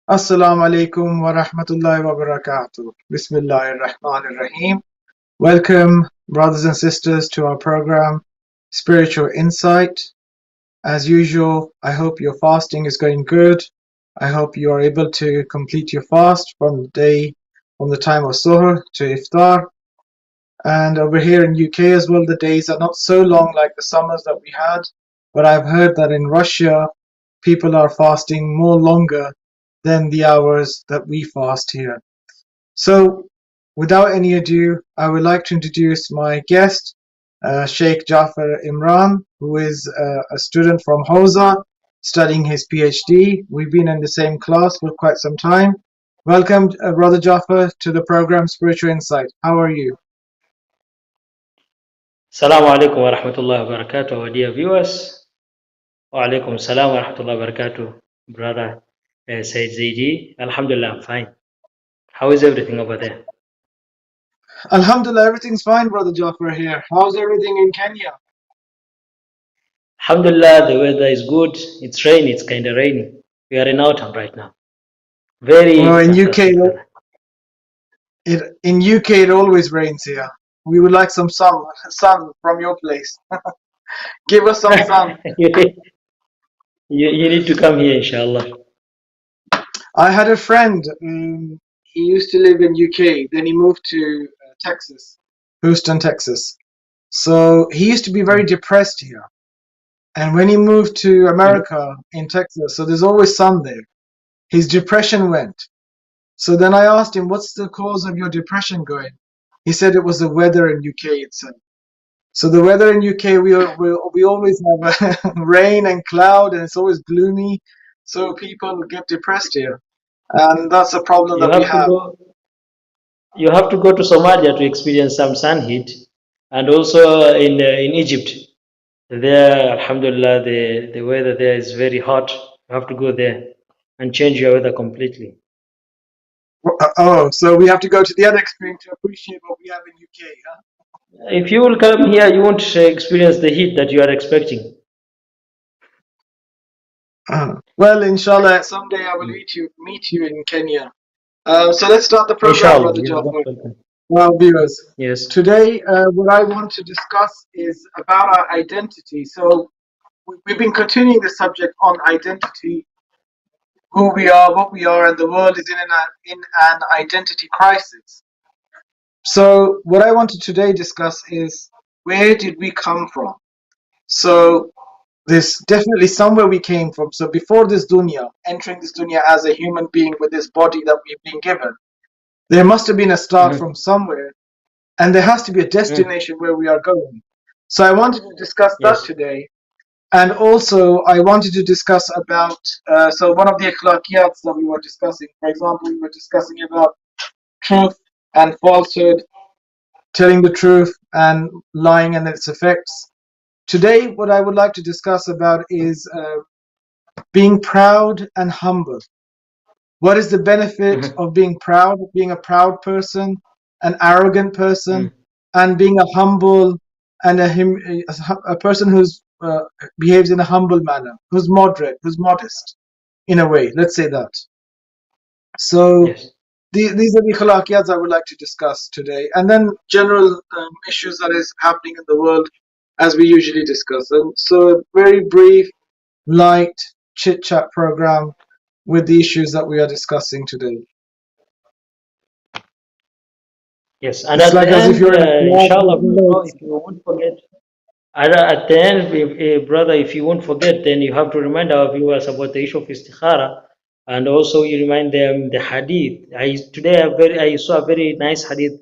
Assalamu alaikum wa rahmatullahi wa barakatuh. Bismillahir Rahmanir Rahim. Welcome, brothers and sisters, to our program, Spiritual Insight. As usual, I hope your fasting is going good. I hope you are able to complete your fast from the time of Suhr to Iftar. And over here in UK as well, the days are not so long like the summers that we had. But I've heard that in Russia, people are fasting more longer than the hours that we fast here. So, without any ado, I would like to introduce my guest, Sheikh Jafar Imran, who is a student from Hausa studying his PhD. We've been in the same class for quite some time. Welcome, Brother Jafar, to the program Spiritual Insight. How are you? Assalamu alaikum wa rahmatullahi wa barakatuh, our dear viewers. Wa alaikum salam wa rahmatullahi wa barakatuh, brother Syed Zaidi. Alhamdulillah, I'm fine. How is everything over there? Alhamdulillah, everything's fine, Brother Jafar here. How's everything in Kenya? Alhamdulillah, the weather is good. It's rainy, it's kind of rainy. We are in autumn right now. Well, Very fantastic weather. In UK it always rains here. We would like some sun from your place. Give us some sun. You need to come here, inshallah. I had a friend. He used to live in UK. Then he moved to Texas, Houston, Texas. So he used to be very depressed here. And when he moved to America in Texas, so there's always sun there, his depression went. So then I asked him, "What's the cause of your depression going?" He said it was the weather in UK itself. So the weather in UK, we always have rain and cloud, and it's always gloomy. So people get depressed here, and that's a problem You that we have to have. go. You have to go to Somalia to experience some sun heat, and also in Egypt. There, Alhamdulillah, the weather there is very hot. You have to go there and change your weather completely. Oh, so we have to go to the other extreme to appreciate what we have in UK, huh? If you will come here, you won't experience the heat that you are expecting. Well, inshallah, someday I will meet you in Kenya. So let's start the program, Inshallah, Brother you are most Jafar. welcome. Well, viewers, Yes. today what I want to discuss is about our identity. So we've been continuing the subject on identity, who we are, what we are, and the world is in an identity crisis. So what I want to today discuss is where did we come from? So there's definitely somewhere we came from. So before this dunya, entering this dunya as a human being with this body that we've been given, there must have been a start from somewhere, and there has to be a destination where we are going. So I wanted to discuss that Yes. today. And also, I wanted to discuss about, so one of the akhlaqiyats that we were discussing, for example, we were discussing about truth and falsehood, telling the truth and lying and its effects. Today, what I would like to discuss about is being proud and humble. What is the benefit of being proud, being a proud person, an arrogant person, and being a humble and a person who's behaves in a humble manner, who's moderate, who's modest, in a way. Let's say that. So Yes. these are the khalaqiyats I would like to discuss today, and then general issues that is happening in the world, as we usually discuss. And so, a very brief, light chit chat program with the issues that we are discussing today. Yes. And It's at the like as if end, you're in a class inshallah, with notes. if you won't forget, and at the end, brother, if you won't forget, then you have to remind our viewers about the issue of istikhara, and also you remind them the hadith. I saw a very nice hadith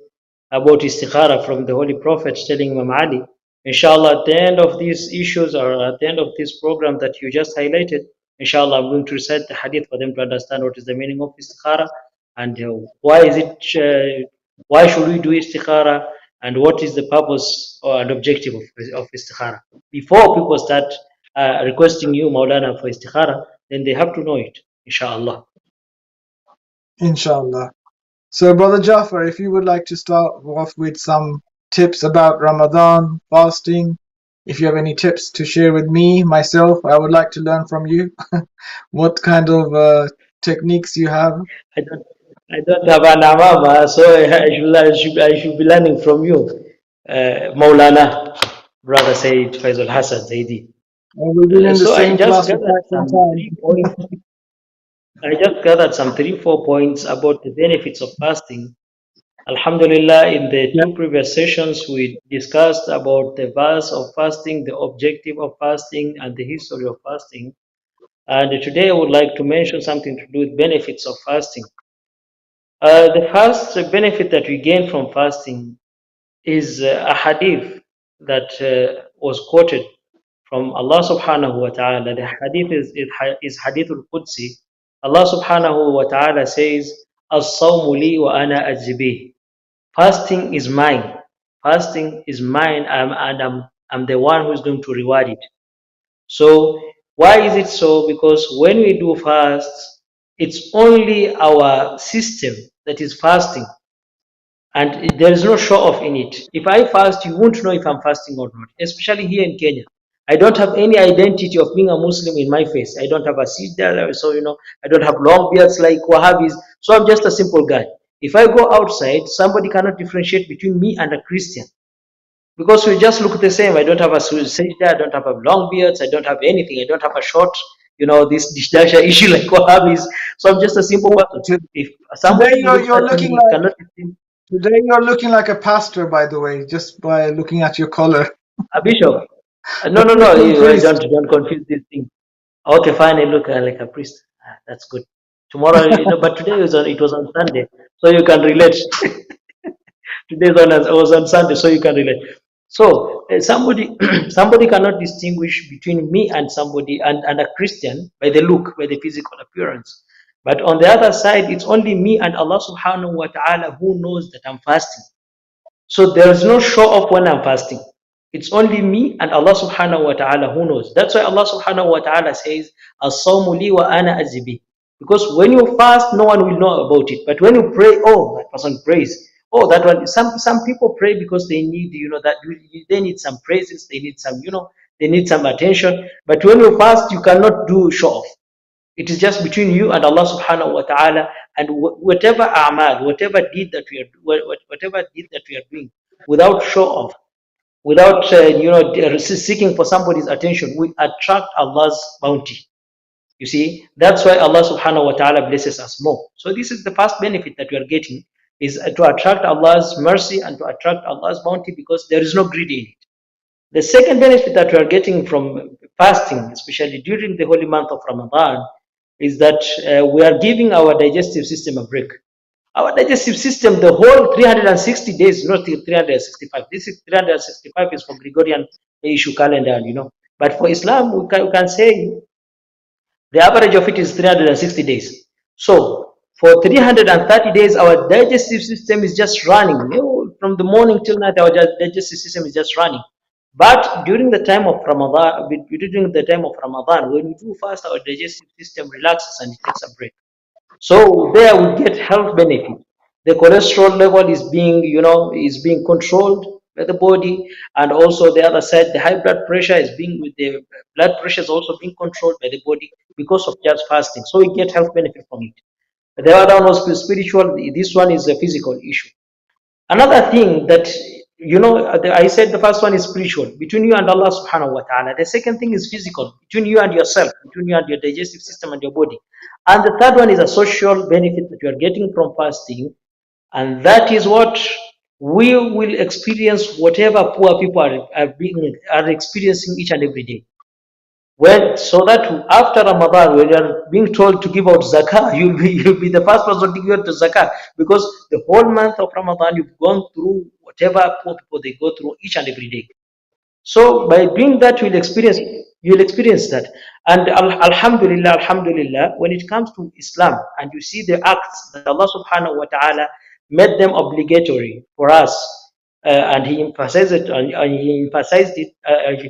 about istikhara from the Holy Prophet telling Imam Ali. Inshallah, at the end of these issues or at the end of this program that you just highlighted, inshallah, I'm going to recite the hadith for them to understand what is the meaning of istikhara and why should we do istikhara and what is the purpose and objective of istikhara. Before people start requesting you, Maulana, for istikhara, then they have to know it, inshallah. Inshallah. So, Brother Jafar, if you would like to start off with some tips about Ramadan, fasting, if you have any tips to share with me, myself, I would like to learn from you. What kind of techniques you have? I don't, I don't have an amama, so I should be learning from you, Maulana, brother Syed Faizul Hassan Zaidi. We've been in the So I same just class for gathered quite some some time. 3 points. I just gathered some 3, 4 points about the benefits of fasting. Alhamdulillah, in the Yeah. 2 previous sessions, we discussed about the verse of fasting, the objective of fasting, and the history of fasting. And today I would like to mention something to do with benefits of fasting. The first benefit that we gain from fasting is a hadith that was quoted from Allah subhanahu wa ta'ala. The hadith is hadith al-Qudsi. Allah subhanahu wa ta'ala says, As-sawmu li wa ana ajzibih. Fasting is mine. Fasting is mine, and I'm the one who's going to reward it. So why is it so? Because when we do fast, it's only our system that is fasting, and there is no show off in it. If I fast, you won't know if I'm fasting or not, especially here in Kenya. I don't have any identity of being a Muslim in my face. I don't have a sidda, so I don't have long beards like Wahhabis. So I'm just a simple guy. If I go outside, somebody cannot differentiate between me and a Christian because we just look the same. I don't have a sajda, I don't have a long beards, I don't have anything, I don't have a short, this dishdasha issue like Wahhabis. So I'm just a simple person. If Today somebody looks you're at looking me, like cannot distinguish. today you're looking like a pastor, by the way, just by looking at your collar. A bishop? A No, no, no. Christian priest. Don't confuse this thing. Okay, fine. I look like a priest. That's good. Tomorrow, but today it was on Sunday, so you can relate. Today was on Sunday, so you can relate. So somebody somebody cannot distinguish between me and somebody and a Christian by the look, by the physical appearance. But on the other side, it's only me and Allah Subhanahu wa Taala who knows that I'm fasting. So there is no show off when I'm fasting. It's only me and Allah subhanahu wa ta'ala who knows. That's why Allah subhanahu wa ta'ala says, As-sawmu li wa ana azibi. Because when you fast, no one will know about it. But when you pray, oh, that person prays. Oh, that one. Some people pray because they need, they need some praises, they need some, they need some attention. But when you fast, you cannot do show off. It is just between you and Allah subhanahu wa ta'ala, and whatever amal, whatever deed that we are doing, without show off, without seeking for somebody's attention, we attract Allah's bounty. You see, that's why Allah subhanahu wa ta'ala blesses us more. So this is the first benefit that we are getting, is to attract Allah's mercy and to attract Allah's bounty, because there is no greed in it. The second benefit that we are getting from fasting, especially during the holy month of Ramadan, is that we are giving our digestive system a break. Our digestive system, the whole 360 days, not 365. This is 365 is for Gregorian issue calendar, But for Islam, we can say the average of it is 360 days. So for 330 days, our digestive system is just running. From the morning till night, our digestive system is just running. But during the time of Ramadan, when we do fast, our digestive system relaxes and it takes a break. So there we get health benefit. The cholesterol level is being controlled by the body, and also the other side, the high blood pressure the blood pressure is also being controlled by the body because of just fasting. So we get health benefit from it. The other one was spiritual. This one is a physical issue. Another thing that I said the first one is spiritual, between you and Allah subhanahu wa ta'ala. The second thing is physical, between you and yourself, between you and your digestive system and your body. And the third one is a social benefit that you are getting from fasting. And that is what we will experience, whatever poor people are experiencing each and every day. So that after Ramadan, when you are being told to give out zakah, you'll be the first person to give out the zakah, because the whole month of Ramadan you've gone through whatever poor people they go through each and every day. So by doing that, you'll experience that. And alhamdulillah, when it comes to Islam, and you see the acts that Allah subhanahu wa ta'ala made them obligatory for us, and He emphasized it,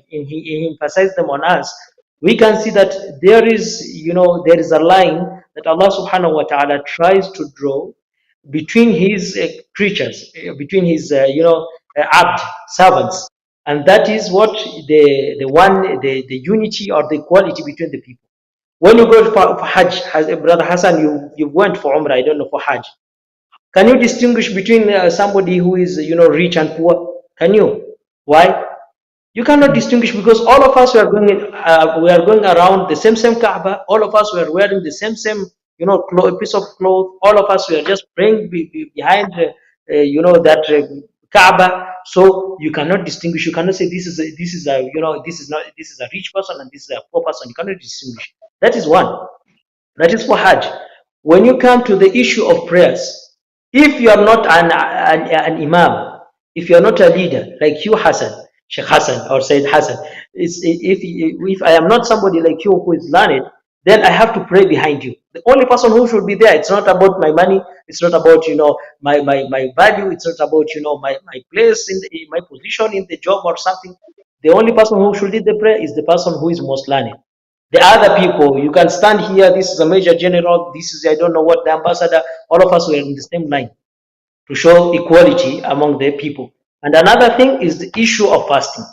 He emphasized them on us. We can see that there is a line that Allah subhanahu wa ta'ala tries to draw between His creatures, between His abd servants, and that is what the unity or the equality between the people. When you go for Hajj, Brother Hassan, you went for Umrah, I don't know, for Hajj. Can you distinguish between somebody who is, rich and poor? Can you? Why? You cannot distinguish because all of us we are going around the same Kaaba. All of us were wearing the same piece of cloth. All of us were just praying behind that Kaaba. So you cannot distinguish. You cannot say this is a rich person and this is a poor person. You cannot distinguish. That is one. That is for Hajj. When you come to the issue of prayers, if you are not an Imam, if you are not a leader like you, Hassan, Sheikh Hassan or Syed Hassan, if I am not somebody like you who is learned, then I have to pray behind you. The only person who should be there, it's not about my money, it's not about my value, it's not about my place my position in the job or something. The only person who should lead the prayer is the person who is most learned. The other people, you can stand here, this is a major general, this is, I don't know what, the ambassador, all of us were in the same line to show equality among the people. And another thing is the issue of fasting.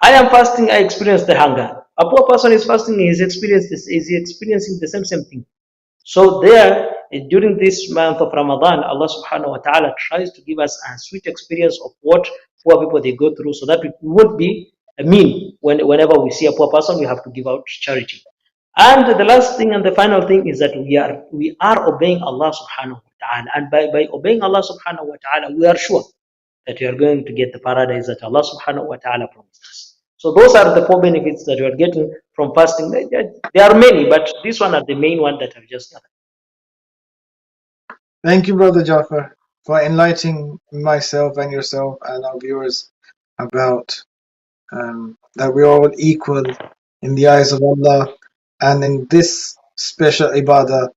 I am fasting, I experience the hunger. A poor person is fasting, is experiencing the same thing. So there, during this month of Ramadan, Allah subhanahu wa ta'ala tries to give us a sweet experience of what poor people they go through so that it would be a mean whenever we see a poor person, we have to give out charity. And the last thing and the final thing is that we are obeying Allah subhanahu wa ta'ala. And by obeying Allah subhanahu wa ta'ala, we are sure that we are going to get the paradise that Allah subhanahu wa ta'ala promised us. So those are the four benefits that you are getting from fasting. There are many, but these one are the main one that I've just gathered. Thank you, Brother Jafar, for enlightening myself and yourself and our viewers about that we're all equal in the eyes of Allah, and in this special ibadah,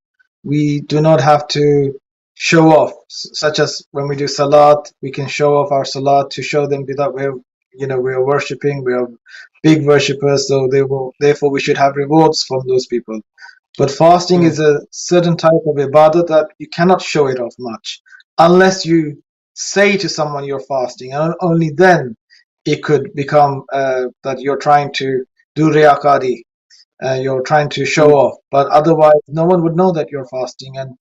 we do not have to show off, such as when we do salat, we can show off our salat to show them that we're worshipping, we are big worshippers, so therefore we should have rewards from those people. But fasting is a certain type of ibadah that you cannot show it off much unless you say to someone you're fasting, and only then it could become that you're trying to do riyaqadi, you're trying to show off. But otherwise, no one would know that you're fasting, and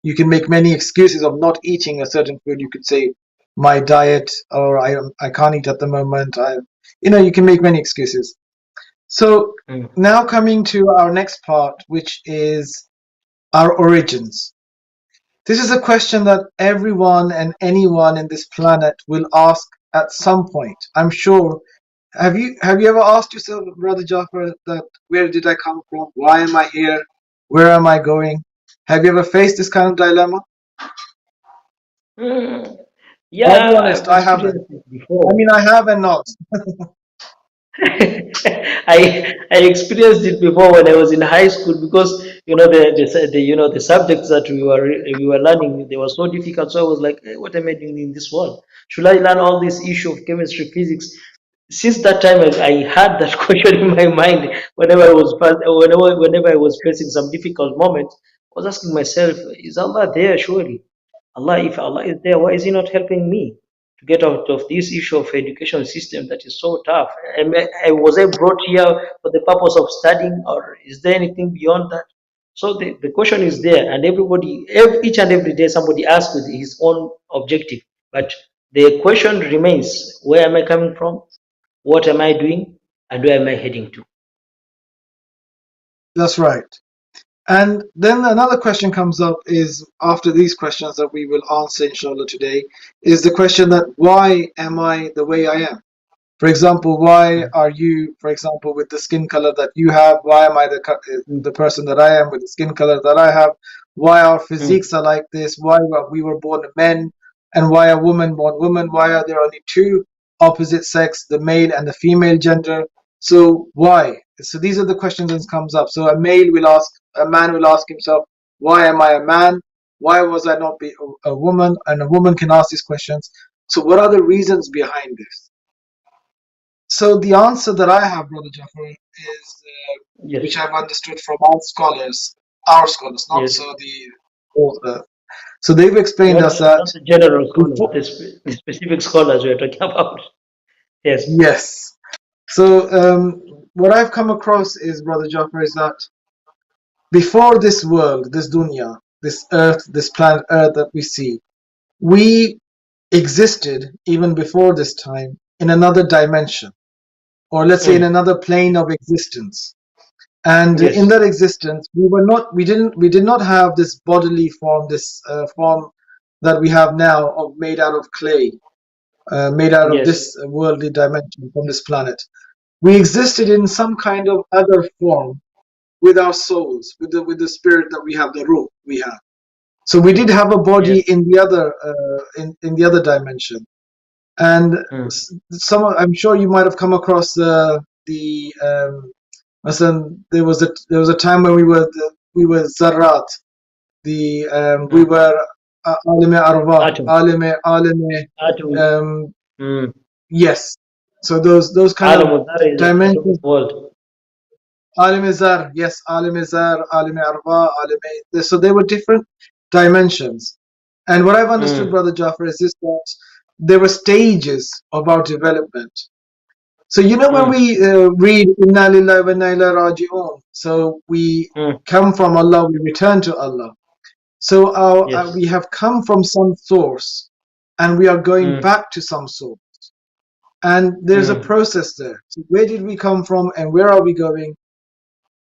you can make many excuses of not eating a certain food. You could say, "My diet," or "I can't eat at the moment." You can make many excuses. So now coming to our next part, which is our origins. This is a question that everyone and anyone in this planet will ask at some point. I'm sure. Have you ever asked yourself, Brother Jafar, that where did I come from? Why am I here? Where am I going? Have you ever faced this kind of dilemma? Yeah, I'll be honest, I've I haven't. experienced it before. I mean, I have and not. I experienced it before when I was in high school because the subjects that we were learning, they were so difficult. So I was like, hey, what am I doing in this world? Should I learn all this issue of chemistry, physics? Since that time, I had that question in my mind whenever I was facing some difficult moments. I was asking myself, is Allah there? Surely, if Allah is there, why is He not helping me to get out of this issue of education system that is so tough? Was I brought here for the purpose of studying, or is there anything beyond that? So the question is there, and each and every day, somebody asks with his own objective. But the question remains: where am I coming from? What am I doing? And where am I heading to? That's right. And then another question comes up is, after these questions that we will answer inshallah today, is the question that why am I the way I am? For example, why are you, for example, with the skin color that you have? Why am I the person that I am with the skin color that I have? Why our physiques are like this? Why we were born men, and why are women born women? Why are there only two opposite sex, the male and the female gender? So why? So these are the questions that comes up. So a man will ask himself, why am I a man? Why was I not be a woman? And a woman can ask these questions. So what are the reasons behind this? So the answer that I have, Brother Jafar, is Yes. which I've understood from our scholars, not Yes. so so they've explained us that Not the general scholars, the specific scholars we are talking about. Yes. yes. So what I've come across is, Brother Jafar, is that before this world, this dunya, this earth, this planet earth that we see, we existed even before this time in another dimension, or let's say in Mm. another plane of existence. And in Yes. that existence, we did not have this bodily form, this form that we have now, of made out of clay, made out of Yes. this worldly dimension from this planet. We existed in some kind of other form with our souls, with the spirit that we have, the ruh we have. So we did have a body Yes. in the other in the other dimension. And Mm. I'm sure you might have come across the Hassan, there was a time when we were Zarat, the we Mm. were Alime Arwa, Atom. Alime, Atom. um, Mm. yes. So those kind of Al-Mudar is the dimensions, atomic world. Alime Zar, yes, Alime Zar, Alime Arwa, Alime. So they were different dimensions. And what I've understood, Mm. Brother Jafar, is this, that there were stages of our development. So you know when Mm. we read Inna lillahi wa inna ilaihi raji'un, so we Mm. come from Allah, we return to Allah. So we Yes. have come from some source, and we are going Mm. back to some source. And there's a Mm. process there. So where did we come from, and where are we going?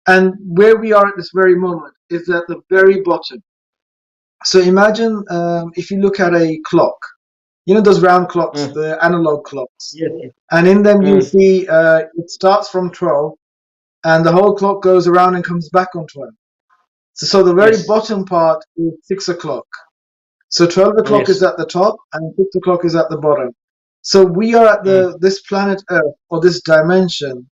And where we are at this very moment is at the very bottom. So imagine if you look at a clock, you know those round clocks, Mm. the analog clocks, Yes. Yes. and in them you Mm. see it starts from 12, and the whole clock goes around and comes back on 12. So the very Yes. bottom part is 6 o'clock. So 12 o'clock is Yes. at the top and 6 o'clock is at the bottom. So we are at Mm. this planet Earth, or this dimension,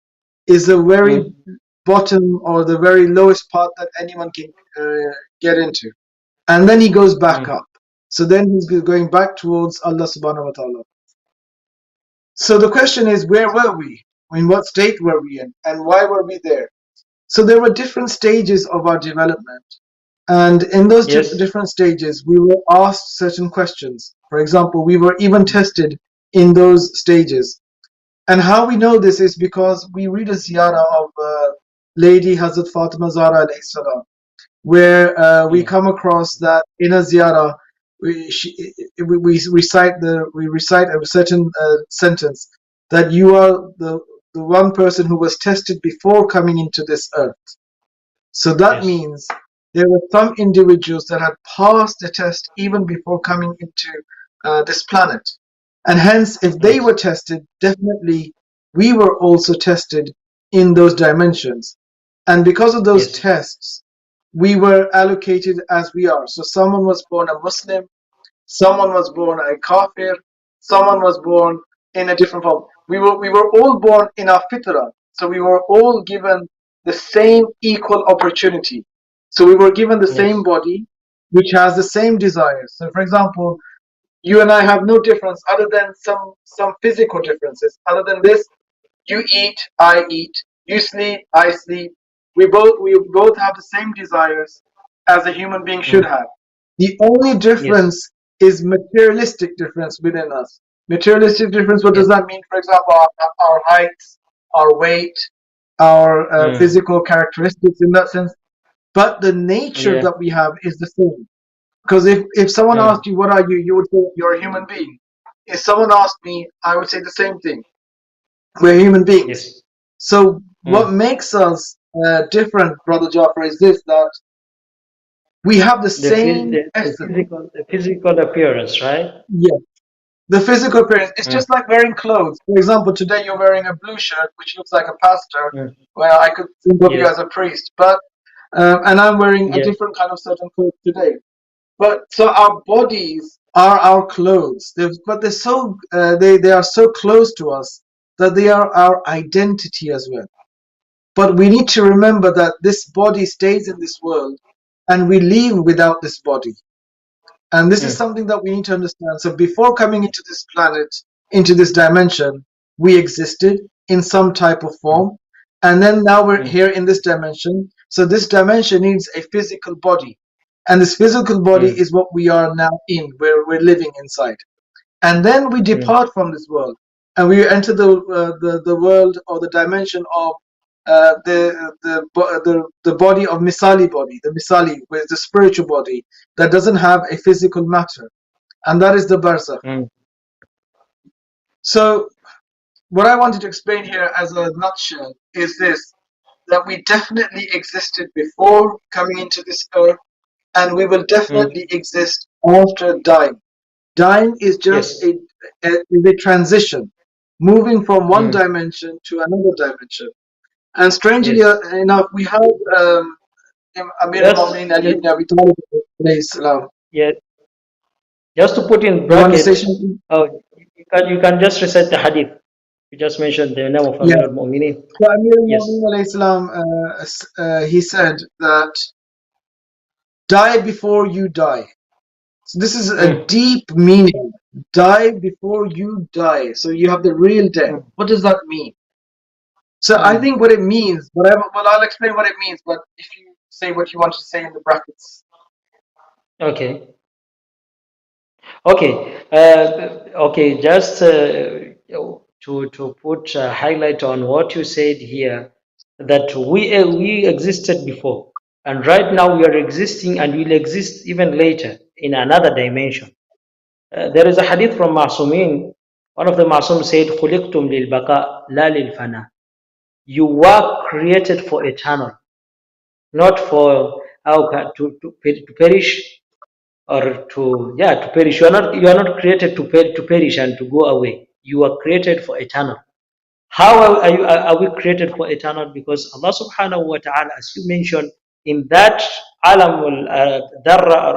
is the very Mm. bottom or the very lowest part that anyone can get into. And then he goes back Mm. up. So then he's going back towards Allah subhanahu wa ta'ala. So the question is, where were we? In what state were we in? And why were we there? So there were different stages of our development. And in those Yes. different stages, we were asked certain questions. For example, we were even tested in those stages. And how we know this is because we read a ziyarah of Lady Hazrat Fatima Zahra alayhi salam, where we Mm. come across that in a ziyarah, we recite a certain sentence, that you are the one person who was tested before coming into this earth. So that Yes. means there were some individuals that had passed the test even before coming into this planet. And hence, if they Yes. were tested, definitely we were also tested in those dimensions. And because of those Yes. tests, we were allocated as we are. So someone was born a Muslim, someone was born a kafir, someone was born in a different form. We were all born in our fitrah. So we were all given the same equal opportunity. So we were given the same Yes. body, which has the same desires. So for example, you and I have no difference other than some physical differences. Other than this, you eat, I eat, you sleep, I sleep. We both have the same desires as a human being should Mm. have. The only Yes. difference is materialistic difference within us. Materialistic difference, what does Yes. that mean? For example, our heights, our weight, our Mm. physical characteristics in that sense. But the nature Yeah. that we have is the same. Because if someone Mm. asked you, what are you? You would say, you're a human being. If someone asked me, I would say the same thing. We're human beings. Yes. So what Mm. makes us different, Brother Jafar, is this, that we have the same essence. The physical appearance, right? Yes. The physical appearance. It's Mm. just like wearing clothes. For example, today you're wearing a blue shirt, which looks like a pastor. Mm. Well, I could think of you Yes. as a priest, but and I'm wearing a Yeah. different kind of certain clothes today. But so our bodies are our clothes. But they are so close to us that they are our identity as well. But we need to remember that this body stays in this world, and we leave without this body. And this is Mm. something that we need to understand. So before coming into this planet, into this dimension, we existed in some type of Mm. form. And then now we're Mm. here in this dimension. So this dimension needs a physical body. And this physical body Mm. is what we are now in, where we're living inside. And then we Mm. depart from this world, and we enter the world or the dimension of the body of misali body, the misali, with the spiritual body that doesn't have a physical matter, and that is the barzakh. So what I wanted to explain here as a nutshell is this: that we definitely existed before coming into this earth, and we will definitely exist after dying. Dying is just Yes. a transition, moving from one dimension to another dimension. And strangely Yes. enough, we have Amir Just, al-Mu'minin Ali just ibn Abi Talib alayhi salam. yeah. Just to put in You want to say brackets, something? you can just recite the hadith. You just mentioned the name of Yeah. Amir al-Mu'minin. So Amir Yes. al-Mu'minin alayhi salam, he said that die before you die. So this is a Mm, deep meaning. Die before you die. So you have the real death. mm, What does that mean? So I mm. think what it means, well, I'll explain what it means, but if you say what you want to say in the brackets. Okay. Okay. Okay. Just to put a highlight on what you said here, that we existed before, and right now we are existing, and will exist even later in another dimension. There is a hadith from Masumin. One of the Masum said, "Khuliqtum lil baqa la lil fana." You were created for eternal, not for to perish, or to perish. You are not created to perish and to go away. You are created for eternal. How are we created for eternal? Because Allah subhanahu wa ta'ala, as you mentioned, in that alamul darra, or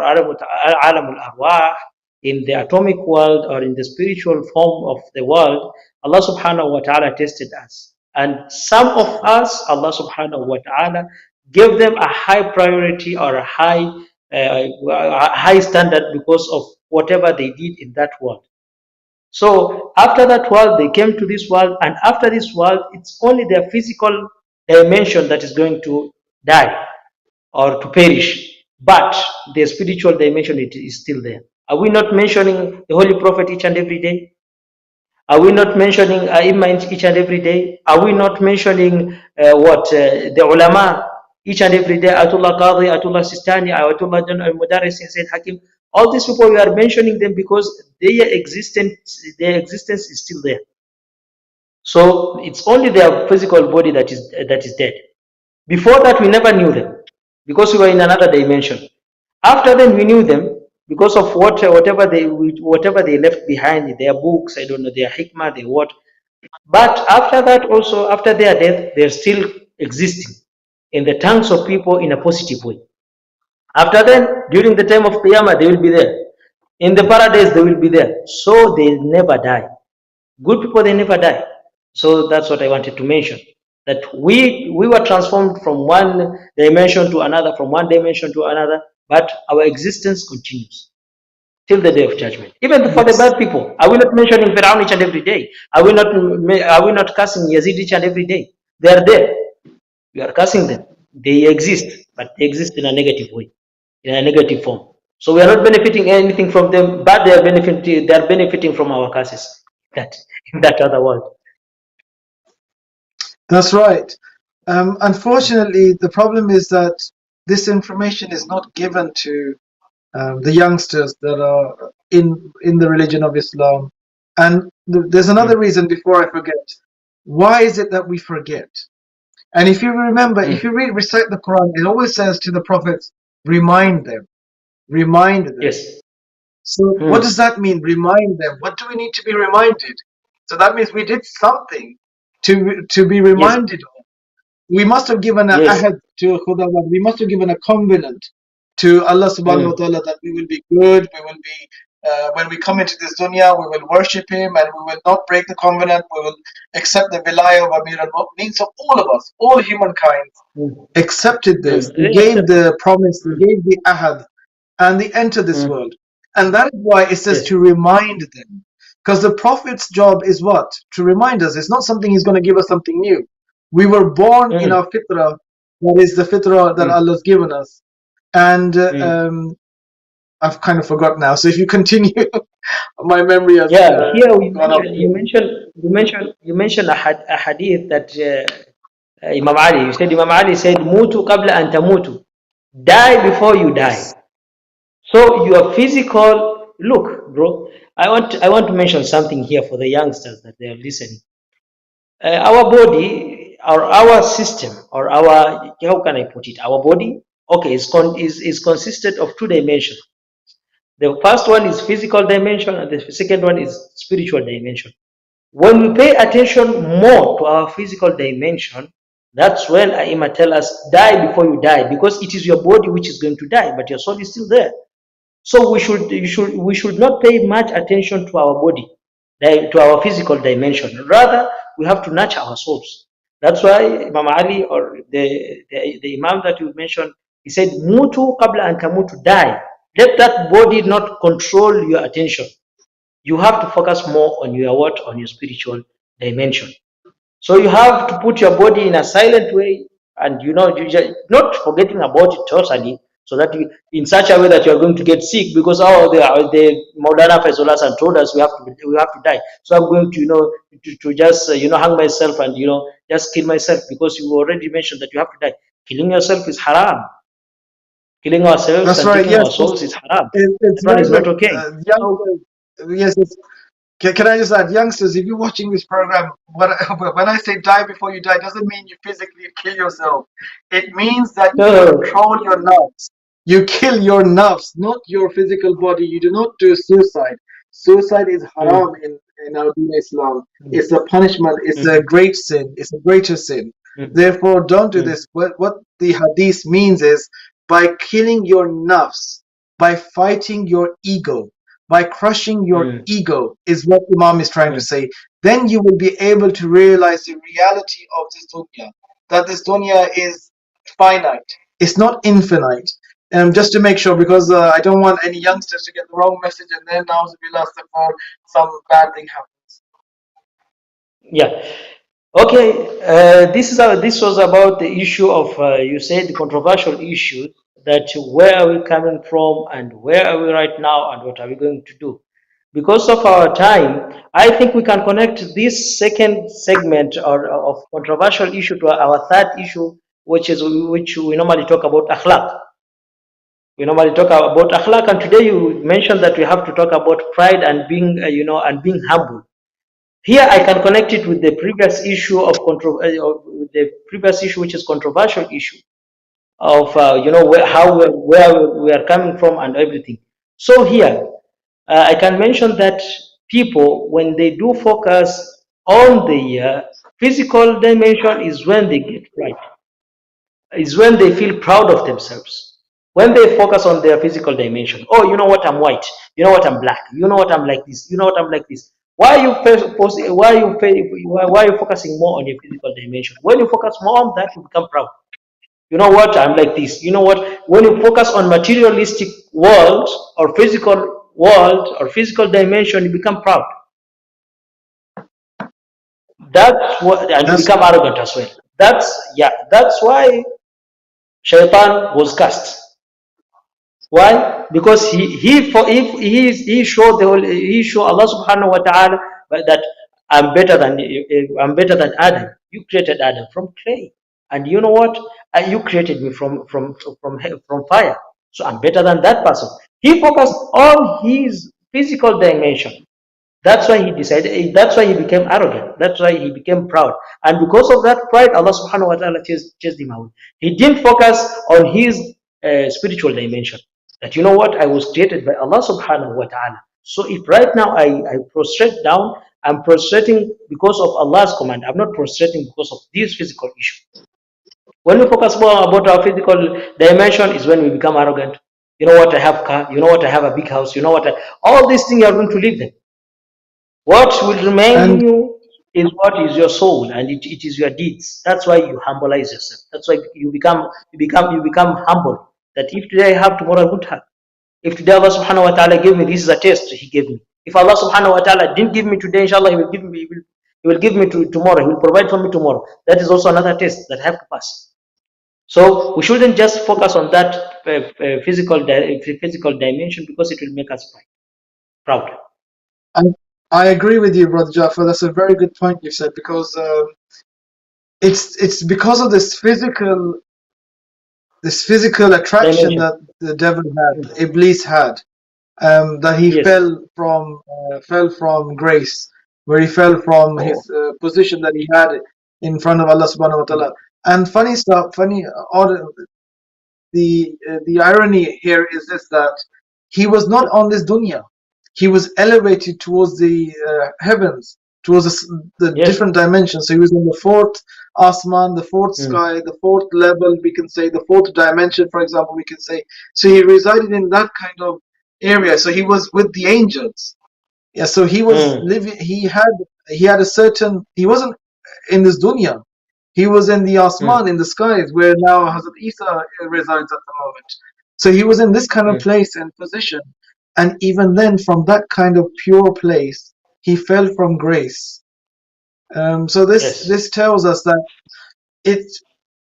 alamul arwah, in the atomic world, or in the spiritual form of the world, Allah subhanahu wa ta'ala tested us. And some of us, Allah subhanahu wa ta'ala gave them a high priority, or a high standard, because of whatever they did in that world. So after that world, they came to this world, and after this world, it's only their physical dimension that is going to die or to perish, but their spiritual dimension, it is still there. Are we not mentioning the Holy Prophet each and every day? Are we not mentioning Imam each and every day? Are we not mentioning the Ulema each and every day? Ayatullah Qadhi, Ayatullah Sistani, Ayatullah Mudaris, Sayyid Hakim. All these people, we are mentioning them because their existence is still there. So it's only their physical body that is dead. Before that, we never knew them because we were in another dimension. After then, we knew them because of whatever they left behind, their books, I don't know, their hikmah, their what. But after that, also after their death, they're still existing in the tongues of people in a positive way. After then, during the time of Qiyamah, they will be there. In the paradise, they will be there. So they never die. Good people, they never die. So that's what I wanted to mention. That we were transformed from one dimension to another, from one dimension to another, but our existence continues till the day of judgment. Even for the Yes. bad people, are we not mentioning Firaun each and every day? Are we not cursing Yazid each and every day? They are there. We are cursing them. They exist, but they exist in a negative way, in a negative form. So we are not benefiting anything from them, but they are benefiting from our curses. That in that other world. That's right. Unfortunately, the problem is that this information is not given to the youngsters that are in the religion of Islam. And there's another Mm, reason before I forget. Why is it that we forget? And if you remember, if mm, you recite the Quran, it always says to the prophets, remind them, remind them. yes. So what Mm, does that mean? Remind them. What do we need to be reminded? So that means we did something to be yes. reminded of. We must have given a Yes. ahad to Khudawad. We must have given a covenant to Allah subhanahu wa Mm, ta'ala that we will be good, we will be when we come into this dunya, we will worship him and we will not break the covenant, we will accept the wilayah of Amir al-Mu'mineen. So all of us, all humankind mm, accepted this. They They gave accept it. the promise, they Mm, gave the ahad, and they entered this mm, world. And that is why it says yes. to remind them. Because the Prophet's job is what? To remind us. It's not something he's going to give us something new. We were born in Mm, our fitrah, that is the fitrah that mm, Allah's given us. And mm. I've kind of forgot now. So if you continue, my memory has Yeah. Here gone off. you mentioned a hadith that Imam Ali. You said Imam Ali said, "Mutu qabla an tamutu." Die before you die. Yes. So your physical look, bro. I want to mention something here for the youngsters that they are listening. Our body, or our system, or our, how can I put it? Our body, okay, is consisted of two dimensions. The first one is physical dimension, and the second one is spiritual dimension. When we pay attention more to our physical dimension, that's when Ayima tell us, die before you die, because it is your body which is going to die, but your soul is still there. So we should not pay much attention to our body, to our physical dimension. Rather, we have to nurture our souls. That's why Imam Ali, or the Imam that you mentioned, he said, "Mutu qabla an tamutu," die. Let that body not control your attention. You have to focus more on your what? On your spiritual dimension. So you have to put your body in a silent way, and you just not forgetting about it totally, so that you, in such a way that you are going to get sick, because the Maulana Faizul Hassan told us we have to die. So I'm going to to just hang myself, and just kill myself, because you already mentioned that you have to die. Killing yourself is haram. Killing ourselves That's and right. taking Yes, our souls is haram. it's That one very is good. not okay. So Youngsters, yes, can I just add, youngsters, if you're watching this program, when I say die before you die, doesn't mean you physically kill yourself. It means that you no, control your nerves. You kill your nerves, not your physical body. You do not do suicide. Suicide is haram mm, in our Deen Islam. mm, It's a punishment. It's a mm, great sin. It's a greater sin. mm, Therefore, don't do mm, this. What the hadith means is, by killing your nafs, by fighting your ego, by crushing your mm, ego, is what Imam is trying to mm, say. Then you will be able to realize the reality of this dunya, that this dunya is finite, it's not infinite. Just to make sure, because I don't want any youngsters to get the wrong message, and then now we lost the phone, some bad thing happens. yeah. Okay, this was about the issue of, you said, the controversial issue, that where are we coming from, and where are we right now, and what are we going to do. Because of our time, I think we can connect this second segment, or of controversial issue, to our third issue, which we normally talk about akhlaq. We normally talk about akhlaq, and today you mentioned that we have to talk about pride and being, and being humble. Here I can connect it with the previous issue with the previous issue, which is controversial issue of, where we are coming from and everything. So here I can mention that people, when they do focus on the physical dimension, is when they get right, is when they feel proud of themselves. When they focus on their physical dimension, oh, you know what, I'm white, you know what, I'm black, you know what, I'm like this, you know what, I'm like this. Why are you why are you focusing more on your physical dimension? When you focus more on that, you become proud. You know what, I'm like this. You know what? When you focus on materialistic world, or physical world, or physical dimension, you become proud. That's what, and you That's become arrogant as well. That's why Shaitan was cast. Why? Because he for if he showed he showed Allah subhanahu wa ta'ala that I'm better than Adam. You created Adam from clay, and you know what? You created me from fire. So I'm better than that person. He focused on his physical dimension. That's why he decided. That's why he became arrogant. That's why he became proud. And because of that pride, Allah Subhanahu wa Taala chased him out. He didn't focus on his spiritual dimension. That, you know what, I was created by Allah Subhanahu wa Taala. So if right now I prostrate down, I'm prostrating because of Allah's command. I'm not prostrating because of this physical issue. When we focus more about our physical dimension, is when we become arrogant. You know what, I have car. You know what, I have a big house. You know what, all these things, you are going to leave them. What will remain in and you is what is your soul, and it is your deeds. That's why you humbleize yourself. That's why you become humble. That if today I have, tomorrow I won't have. If today Allah subhanahu wa ta'ala gave me, this is a test He gave me. If Allah subhanahu wa ta'ala didn't give me today, inshallah He will give me tomorrow. He will provide for me tomorrow. That is also another test that I have to pass. So we shouldn't just focus on that physical dimension, because it will make us proud. I, I agree with you, Brother Jafar. That's a very good point you said, because it's because of this physical attraction dimension. that the devil had, Iblis had, that he Yes. fell from grace, where he fell from Oh. his position that he had in front of Allah subhanahu wa Mm, ta'ala. And funny stuff, odd, the irony here is this, that he was not on this dunya. He was elevated towards the heavens, towards the yes. different dimensions. So he was in the fourth asman, the fourth Mm, sky, the fourth level, we can say, the fourth dimension, for example, we can say. So he resided in that kind of area. So he was with the angels. Yeah, so he was mm, living, he had a certain, he wasn't in this dunya. He was in the mm, Asman, in the skies, where now Hazrat Isa resides at the moment. So he was in this kind of mm, place and position. And even then, from that kind of pure place, he fell from grace. So yes. this tells us that it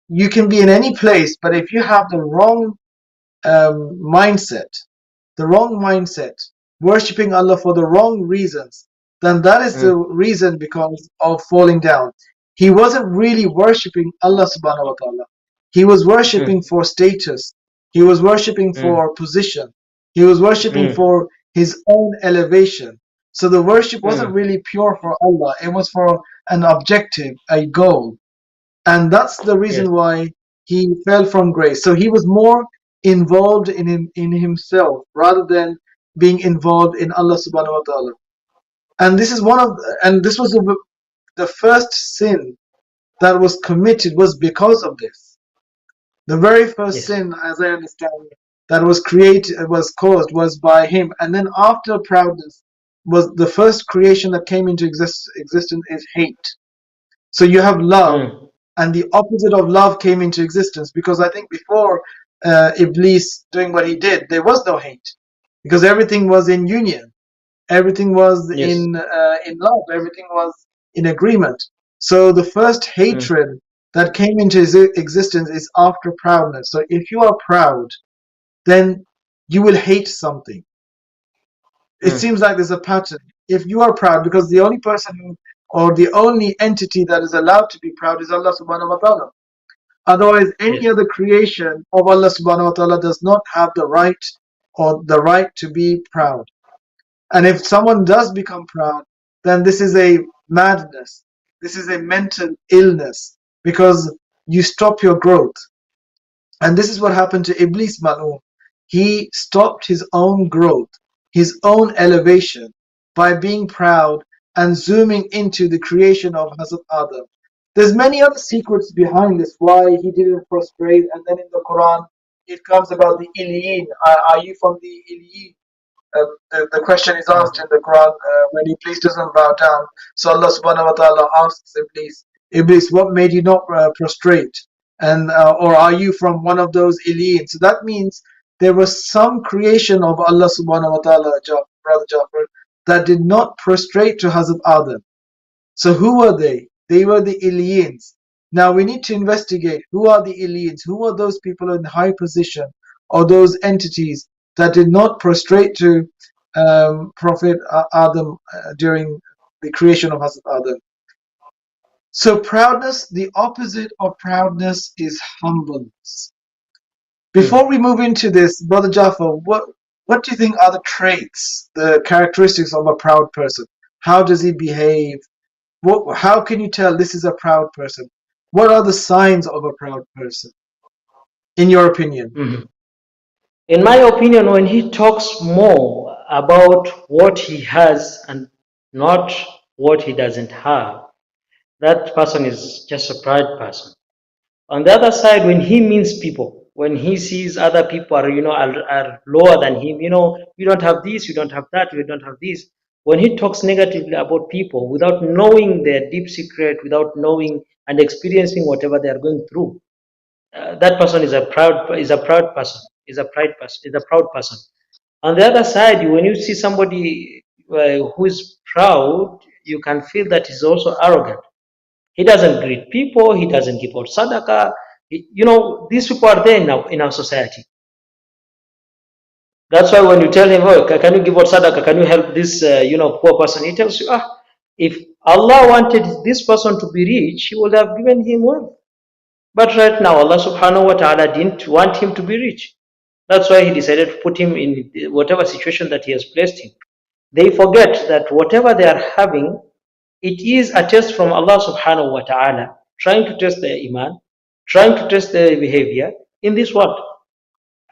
you can be in any place, but if you have the wrong mindset, worshipping Allah for the wrong reasons, then that is the Mm, reason because of falling down. He wasn't really worshipping Allah subhanahu wa ta'ala. He was worshipping mm, for status. He was worshipping mm, for position. He was worshipping mm, for his own elevation. So the worship wasn't mm, really pure for Allah. It was for an objective, a goal. And that's the yes. reason why he fell from grace. So he was more involved in himself rather than being involved in Allah subhanahu wa ta'ala. And this is and this was the first sin that was committed was because of this. The very first Yes. sin, as I understand, that was created, was caused, was by him. And then after proudness was the first creation that came into existence is hate. So you have love, Mm, and the opposite of love came into existence, because I think before Iblis doing what he did, there was no hate, because everything was in union, everything was yes. in love, everything was in agreement. So the first Mm, hatred that came into existence is after proudness. So if you are proud, then you will hate something. It mm, seems like there's a pattern. If you are proud, because the only person who, or the only entity that is allowed to be proud is Allah subhanahu wa ta'ala. Otherwise, any yes. other creation of Allah subhanahu wa ta'ala does not have the right, or the right to be proud. And if someone does become proud, then this is a madness. This is a mental illness, because you stop your growth. And this is what happened to Iblis Mal'un. He stopped his own growth, his own elevation, by being proud and zooming into the creation of Hazrat Adam. There's many other secrets behind this, why he didn't prostrate. And then in the Quran, it comes about the Iliyin. Are you from the Iliyin? The question is asked in Mm, the Quran when Iblis doesn't bow down. So Allah subhanahu wa ta'ala asks Iblis, what made you not prostrate? And or are you from one of those elites? So that means there was some creation of Allah subhanahu wa ta'ala, Brother Jafar, that did not prostrate to Hazrat Adam. So who were they? They were the aliens. Now we need to investigate who are the aliens, who are those people in high position, or those entities that did not prostrate to Prophet Adam during the creation of Hazrat Adam. So proudness, the opposite of proudness is humbleness. mm. Before we move into this, Brother Jafar, what do you think are the traits, the characteristics of a proud person? How does he behave? How can you tell this is a proud person? What are the signs of a proud person, in your opinion? Mhm. In my opinion, when he talks more about what he has and not what he doesn't have, that person is just a pride person. On the other side, when he means people, when he sees other people are, are lower than him, you don't have this, you don't have that, you don't have this. When he talks negatively about people without knowing their deep secret, without knowing and experiencing whatever they are going through, that person is a proud person, is a proud person. On the other side, when you see somebody who is proud, you can feel that he's also arrogant. He doesn't greet people. He doesn't give out sadaqah. These people are there in our society. That's why when you tell him, "Oh, can you give out sadaqah? Can you help this, poor person?" He tells you, "Ah, if Allah wanted this person to be rich, He would have given him wealth. But right now, Allah subhanahu wa ta'ala didn't want him to be rich. That's why He decided to put him in whatever situation that He has placed him. They forget that whatever they are having, it is a test from Allah subhanahu wa ta'ala, trying to test their iman, trying to test their behavior in this world.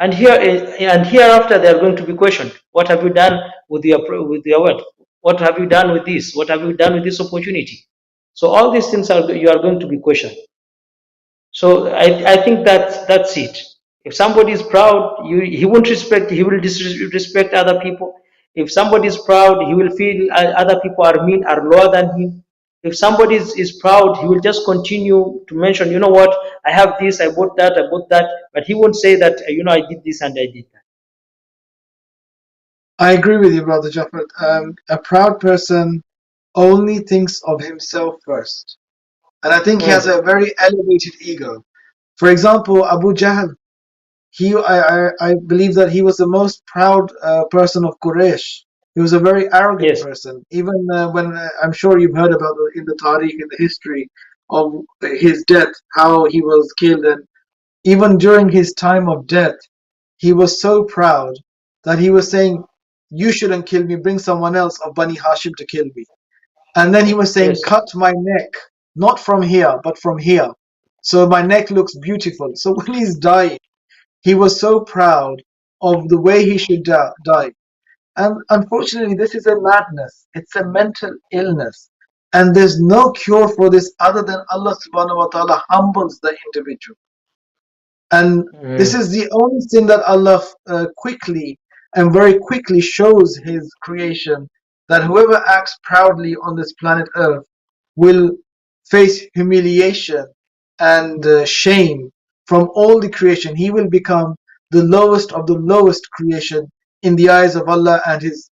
And hereafter they are going to be questioned. What have you done with your wealth? What have you done with this? What have you done with this opportunity? So all these things you are going to be questioned. So I think that's it. If somebody is proud, he won't respect. He will disrespect other people. If somebody is proud, he will feel other people are mean, are lower than him. If somebody is proud, he will just continue to mention, you know what, I have this, I bought that, but he won't say that, I did this and I did that. I agree with you, Brother Jafar. A proud person only thinks of himself first. And I think he has Mm. a very elevated ego. For example, Abu Jahl, I believe that he was the most proud person of Quraysh. He was a very arrogant Yes. person. Even when I'm sure you've heard about in the Tariq, in the history of his death, how he was killed, and even during his time of death, he was so proud that he was saying, "You shouldn't kill me. Bring someone else of Bani Hashim to kill me." And then he was saying, Yes. "Cut my neck, not from here, but from here, so my neck looks beautiful." So when he's dying, he was so proud of the way he should die. And unfortunately, this is a madness. It's a mental illness. And there's no cure for this other than Allah subhanahu wa ta'ala humbles the individual. And this Mm. is the only thing that Allah quickly and very quickly shows His creation, that whoever acts proudly on this planet Earth will face humiliation and shame from all the creation. He will become the lowest of the lowest creation in the eyes of Allah and His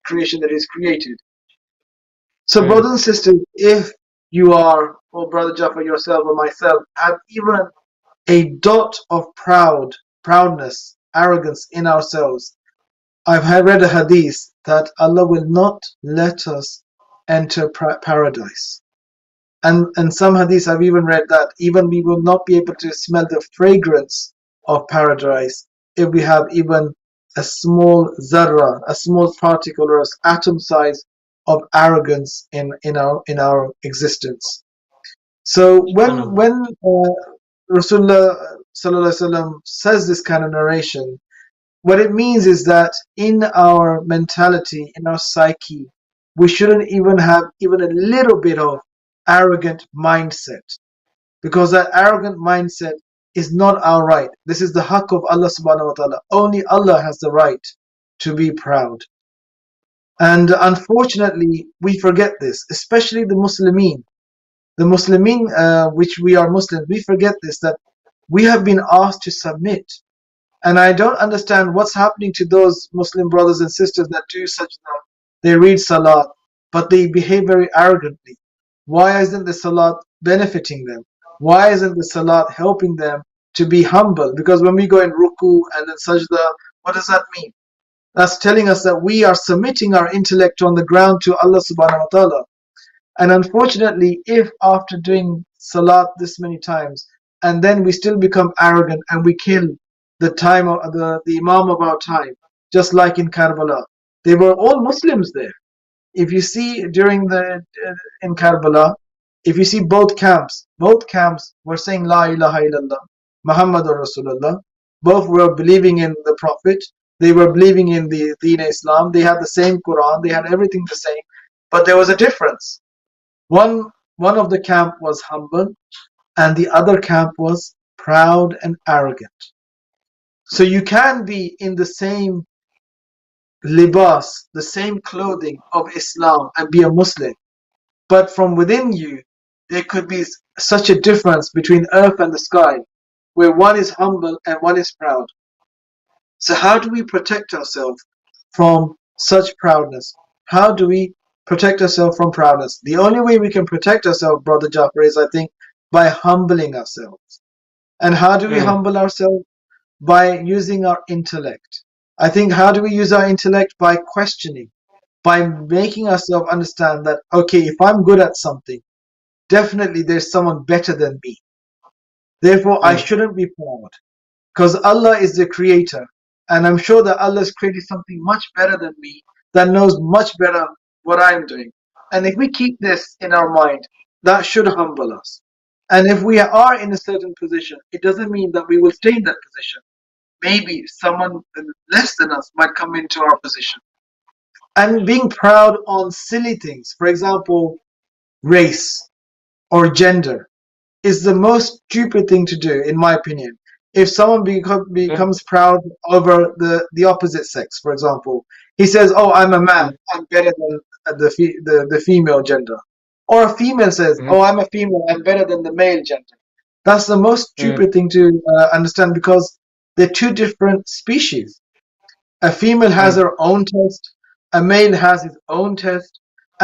creation that He's created. So, brothers Mm. and sisters, if you are, or Brother Jafar, yourself, or myself, have even a dot of proudness, arrogance in ourselves, I've read a hadith that Allah will not let us enter paradise. And some hadiths I've even read that even we will not be able to smell the fragrance of paradise if we have even a small zarra, a small particle or an atom size of arrogance in our existence. So when Subhanallah. Rasulullah sallallahu alaihi wasallam says this kind of narration, what it means is that in our mentality, in our psyche, we shouldn't even have even a little bit of arrogant mindset, because that arrogant mindset is not our right. This is the haqq of Allah subhanahu wa ta'ala. Only Allah has the right to be proud. And unfortunately, we forget this, especially the Muslimin. The Muslimin, which we are Muslims, we forget this, that we have been asked to submit. And I don't understand what's happening to those Muslim brothers and sisters that do sajda, they read salat, but they behave very arrogantly. Why isn't the salat benefiting them? Why isn't the salat helping them to be humble? Because when we go in ruku and then sajda, what does that mean? That's telling us that we are submitting our intellect on the ground to Allah subhanahu wa ta'ala. And unfortunately, if after doing salat this many times, and then we still become arrogant and we kill the time of the Imam of our time, just like in Karbala, they were all Muslims there. If you see during the in Karbala, if you see both camps were saying La ilaha illallah, Muhammadur Rasulullah. Both were believing in the Prophet. They were believing in the Deen Islam. They had the same Quran. They had everything the same, but there was a difference. One of the camp was humble, and the other camp was proud and arrogant. So you can be in the same libas, the same clothing of Islam, and be a Muslim, but from within you, there could be such a difference between earth and the sky, where one is humble and one is proud. So how do we protect ourselves from such proudness? How do we protect ourselves from proudness? The only way we can protect ourselves, Brother Jafar, is I think by humbling ourselves. And how do we Mm. humble ourselves? By using our intellect. I think how do we use our intellect? By questioning, by making ourselves understand that, okay, if I'm good at something, definitely there's someone better than me. Therefore, I mm, shouldn't be proud because Allah is the creator. And I'm sure that Allah has created something much better than me that knows much better what I'm doing. And if we keep this in our mind, that should humble us. And if we are in a certain position, it doesn't mean that we will stay in that position. Maybe someone less than us might come into our position. And being proud on silly things, for example, race or gender, is the most stupid thing to do, in my opinion. If someone mm, becomes proud over the opposite sex, for example, he says, "Oh, I'm a man. mm, I'm better than the female gender," or a female says, "Oh, mm, I'm a female. I'm better than the male gender." That's the most mm, stupid thing to understand because they're two different species. A female has mm, her own test, a male has his own test,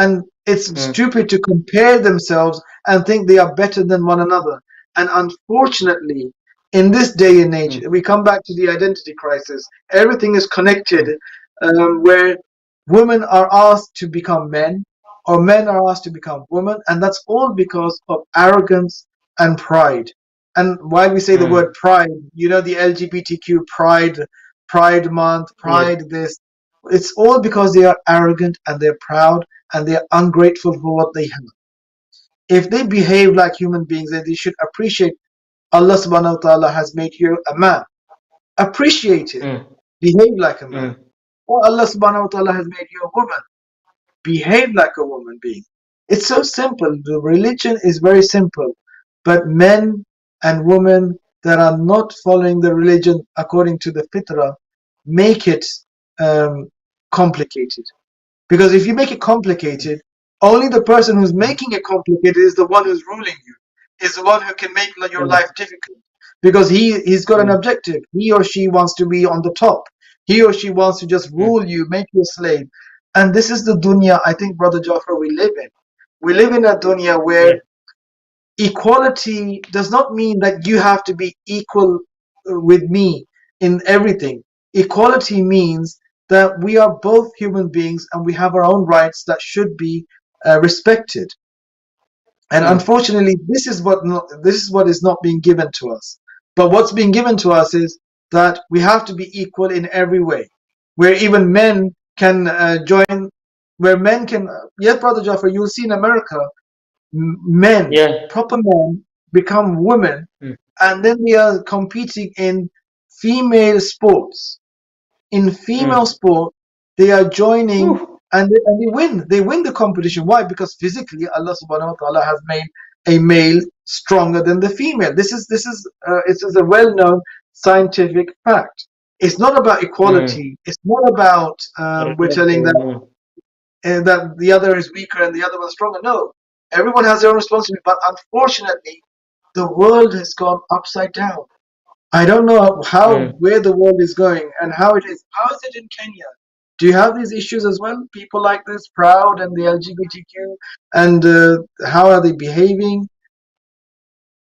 and it's mm, stupid to compare themselves and think they are better than one another. And unfortunately, in this day and age, mm, we come back to the identity crisis. Everything is connected, mm, where women are asked to become men, or men are asked to become women, and that's all because of arrogance and pride. And while we say the mm. word pride, you know, the LGBTQ pride, Pride Month, Yes. Pride this. It's all because they are arrogant and they're proud and they're ungrateful for what they have. If they behave like human beings, then they should appreciate Allah subhanahu wa ta'ala has made you a man. Appreciate it. Mm, Behave like a man. mm, Or Allah subhanahu wa ta'ala has made you a woman. Behave like a woman being. It's so simple. The religion is very simple. But men and women that are not following the religion according to the fitrah make it um, complicated. Because if you make it complicated, only the person who's mm, making it complicated is the one who's ruling you, is the one who can make your mm, life difficult. Because he's got an mm, objective. He or she wants to be on the top. He or she wants to just mm. rule you, make you a slave. And this is the dunya, I think, Brother Jafar, we live in. We live in a dunya Yeah. where equality does not mean that you have to be equal with me in everything. Equality means that we are both human beings and we have our own rights that should be respected. And Mm, unfortunately, this is what is not being given to us. But what's being given to us is that we have to be equal in every way, where even men can join, where men can. Yes, Brother Jaffer, you'll see in America men, yeah. proper men, become women, Mm, and then they are competing in female sports. In female mm. sport, they are joining Whew. and they win. They win the competition. Why? Because physically, Allah Subhanahu wa Taala has made a male stronger than the female. This is a well-known scientific fact. It's not about Mm. equality. It's not about we're telling that Mm, that the other is weaker and the other one's stronger. No, everyone has their own responsibility. But unfortunately, the world has gone upside down. I don't know how mm. where the world is going and how it is. How is it in Kenya? Do you have these issues as well? People like this, proud and the LGBTQ, and how are they behaving?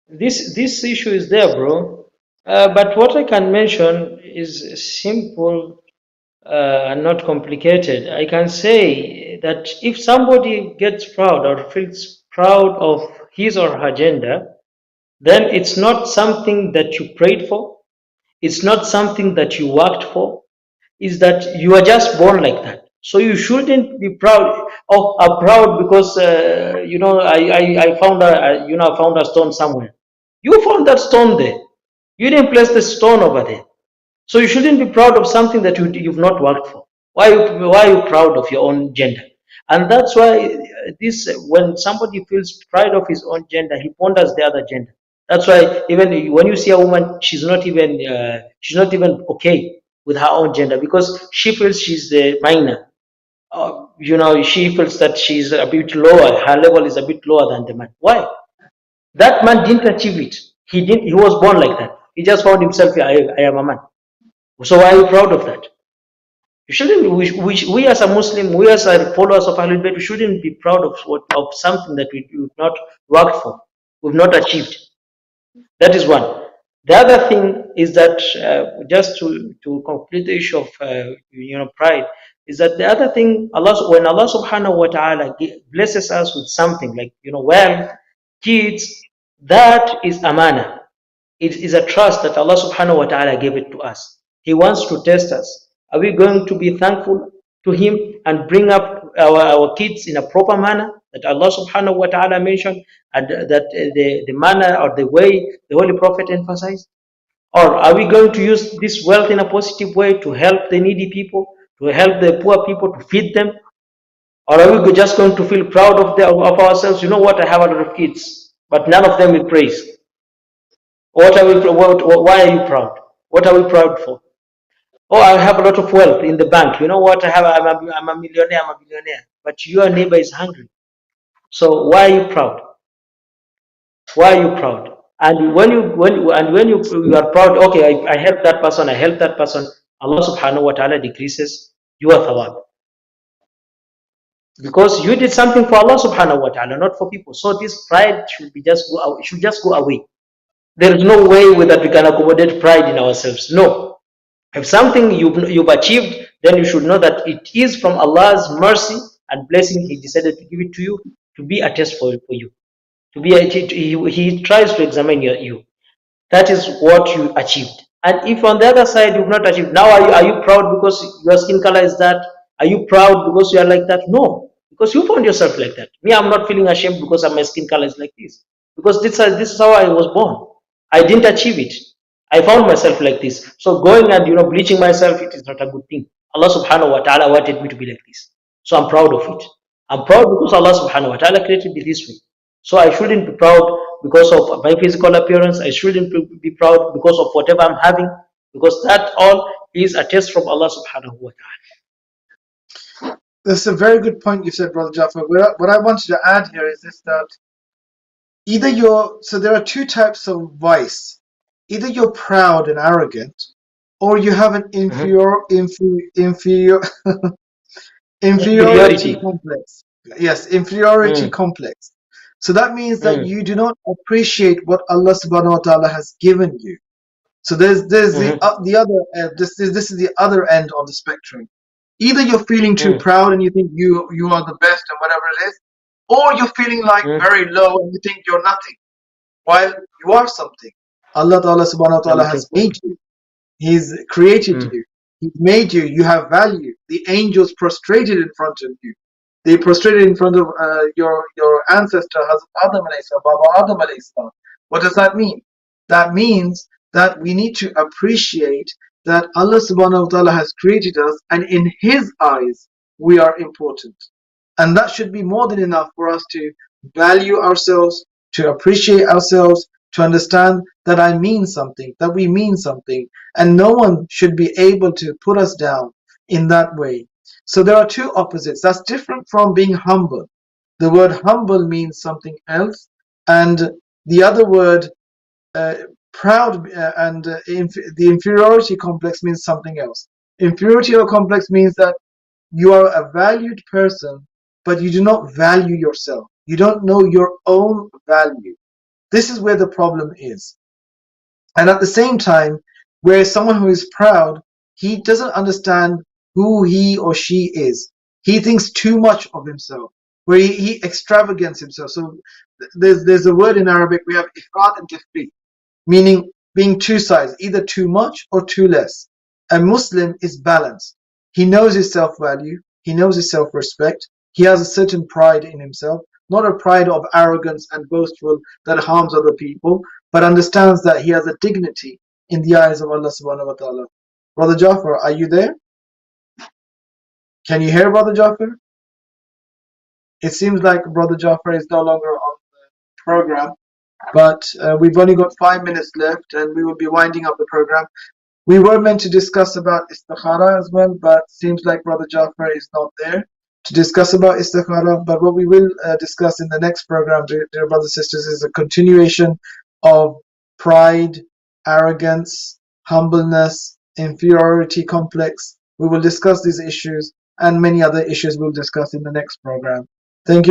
This issue is there, bro. But what I can mention is simple and not complicated. I can say that if somebody gets proud or feels proud of his or her gender, then it's not something that you prayed for. It's not something that you worked for. Is that you are just born like that. So you shouldn't be proud. Oh, I'm proud because I found I found a stone somewhere. You found that stone there. You didn't place the stone over there. So you shouldn't be proud of something that you've not worked for. Why are you proud of your own gender? And that's why this when somebody feels pride of his own gender, he ponders the other gender. That's why even when you see a woman, she's not even okay with her own gender because she feels she's the minor. She feels that she's a bit lower. Her level is a bit lower than the man. Why? That man didn't achieve it. He didn't. He was born like that. He just found himself. I am a man. So why are you proud of that? You shouldn't. We as a Muslim, we as a followers of Ahlebait, we shouldn't be proud of something that we've not worked for, we've not achieved. That is one. The other thing is that just to complete the issue of pride. is that the other thing, when Allah subhanahu wa ta'ala blesses us with something like, wealth, kids, that is amana. It is a trust that Allah subhanahu wa ta'ala gave it to us. He wants to test us. Are we going to be thankful to Him and bring up our kids in a proper manner that Allah subhanahu wa ta'ala mentioned, and that the manner or the way the Holy Prophet emphasized? Or are we going to use this wealth in a positive way to help the needy people, to help the poor people, to feed them? Or are we just going to feel proud of ourselves? You know what? I have a lot of kids, but none of them will praise. Why are you proud? What are we proud for? Oh, I have a lot of wealth in the bank. You know what? I'm a millionaire. I'm a billionaire. But your neighbor is hungry. So why are you proud? Why are you proud? And when you are proud, okay, I helped that person. I helped that person. Allah Subhanahu wa Taala decreases your thawab, because you did something for Allah Subhanahu wa Taala, not for people. So this pride should just go away. There is no way that we can accommodate pride in ourselves. No. If something you've achieved, then you should know that it is from Allah's mercy and blessing. He decided to give it to you to be a test for you. He tries to examine you. That is what you achieved. And if on the other side you've not achieved, now are you proud because your skin color is that? Are you proud because you are like that? No, because you found yourself like that. Me, I'm not feeling ashamed because my skin color is like this. Because this is how I was born. I didn't achieve it. I found myself like this. So going and bleaching myself, it is not a good thing. Allah subhanahu wa ta'ala wanted me to be like this. So I'm proud of it. I'm proud because Allah subhanahu wa ta'ala created me this way. So I shouldn't be proud because of my physical appearance. I shouldn't be proud because of whatever I'm having, because that all is a test from Allah subhanahu wa ta'ala. That's a very good point you said, Brother Jafar. What I wanted to add here is this, that so there are two types of vice. Either you're proud and arrogant, or you have an inferiority complex. Yes, inferiority complex. So that means that you do not appreciate what Allah subhanahu wa ta'ala has given you. So there's the other this is the other end of the spectrum. Either you're feeling too proud and you think you are the best and whatever it is, or you're feeling like very low and you think you're nothing, while you are something. Allah Ta'ala subhanahu wa ta'ala has made you. He's created you. He's made you. You have value. The angels prostrated in front of you. They prostrated in front of your ancestor, Hazrat Adam alayhi salam, Baba Adam alayhi salam. What does that mean? That means that we need to appreciate that Allah subhanahu wa ta'ala has created us, and in His eyes we are important. And that should be more than enough for us to value ourselves, to appreciate ourselves, to understand that I mean something, that we mean something, and no one should be able to put us down in that way. So there are two opposites. That's different from being humble. The word humble means something else, and the other word, proud, and the inferiority complex means something else. Inferiority complex means that you are a valued person, but you do not value yourself. You don't know your own value. This is where the problem is. And at the same time, where someone who is proud, he doesn't understand who he or she is. He thinks too much of himself, where he extravagates himself. So there's a word in Arabic, we have ifrat and tafrit, meaning being two sides, either too much or too less. A Muslim is balanced. He knows his self-value, he knows his self-respect, he has a certain pride in himself, not a pride of arrogance and boastful that harms other people, but understands that he has a dignity in the eyes of Allah subhanahu wa ta'ala. Brother Jafar, are you there? Can you hear Brother Jafar? It seems like Brother Jafar is no longer on the program, but we've only got 5 minutes left and we will be winding up the program. We were meant to discuss about istikhara as well, but seems like Brother Jafar is not there to discuss about istikhara. But what we will discuss in the next program, dear brothers and sisters, is a continuation of pride, arrogance, humbleness, inferiority complex. We will discuss these issues and many other issues we'll discuss in the next program. Thank you for